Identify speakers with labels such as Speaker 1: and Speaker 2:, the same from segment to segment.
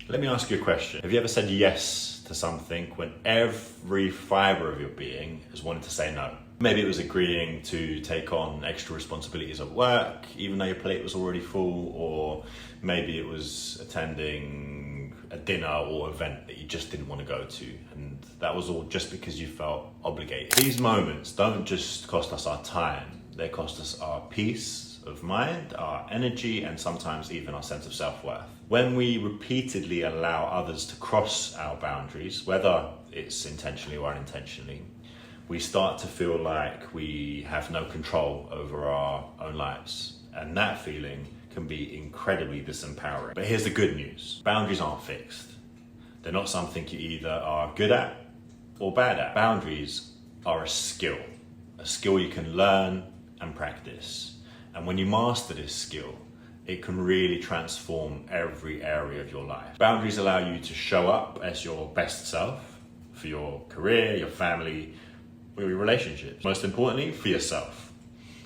Speaker 1: Let me ask you a question. Have you ever said yes to something when every fibre of your being has wanted to say no? Maybe it was agreeing to take on extra responsibilities at work, even though your plate was already full, or maybe it was attending a dinner or event that you just didn't want to go to, and that was all just because you felt obligated. These moments don't just cost us our time, they cost us our peace of mind, our energy, and sometimes even our sense of self-worth. When we repeatedly allow others to cross our boundaries, whether it's intentionally or unintentionally, we start to feel like we have no control over our own lives. And that feeling can be incredibly disempowering. But here's the good news. Boundaries aren't fixed. They're not something you either are good at or bad at. Boundaries are a skill you can learn and practice. And when you master this skill, it can really transform every area of your life. Boundaries allow you to show up as your best self for your career, your family, or your relationships. Most importantly, for yourself.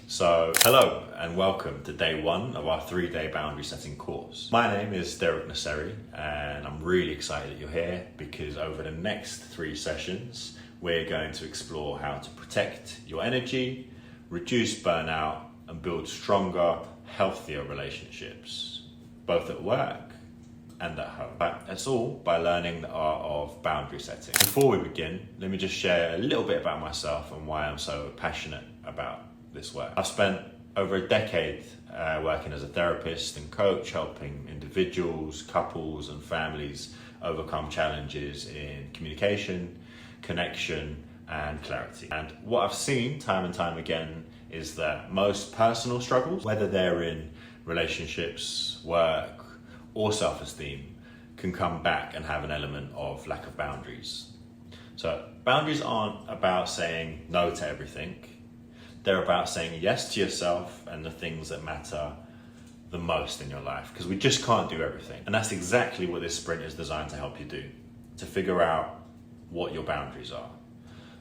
Speaker 1: So, hello and welcome to day one of our 3-day boundary setting course. My name is Derek Nasseri and I'm really excited that you're here because over the next 3 sessions, we're going to explore how to protect your energy, reduce burnout, and build stronger, healthier relationships, both at work and at home. That's all by learning the art of boundary setting. Before we begin, let me just share a little bit about myself and why I'm so passionate about this work. I've spent over a decade working as a therapist and coach, helping individuals, couples, and families overcome challenges in communication, connection, and clarity. And what I've seen time and time again is that most personal struggles, whether they're in relationships, work, or self-esteem, can come back and have an element of lack of boundaries. So boundaries aren't about saying no to everything. They're about saying yes to yourself and the things that matter the most in your life, because we just can't do everything. And that's exactly what this sprint is designed to help you do, to figure out what your boundaries are.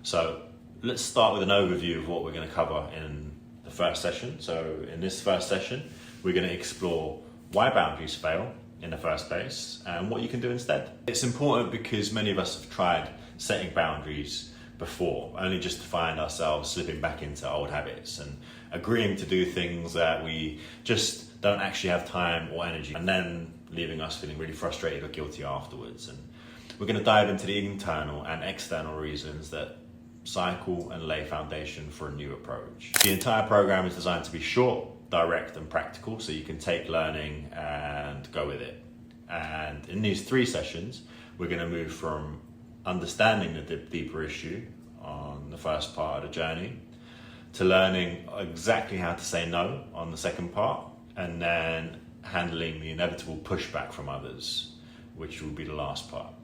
Speaker 1: So let's start with an overview of what we're going to cover in the first session. So in this first session, we're going to explore why boundaries fail in the first place and what you can do instead. It's important because many of us have tried setting boundaries before, only just to find ourselves slipping back into old habits and agreeing to do things that we just don't actually have time or energy, and then leaving us feeling really frustrated or guilty afterwards. And we're going to dive into the internal and external reasons that cycle and lay foundation for a new approach. The entire program is designed to be short, direct, and practical, so you can take learning and go with it. And in these 3 sessions, we're going to move from understanding the deeper issue on the first part of the journey to learning exactly how to say no on the second part, and then handling the inevitable pushback from others, which will be the last part.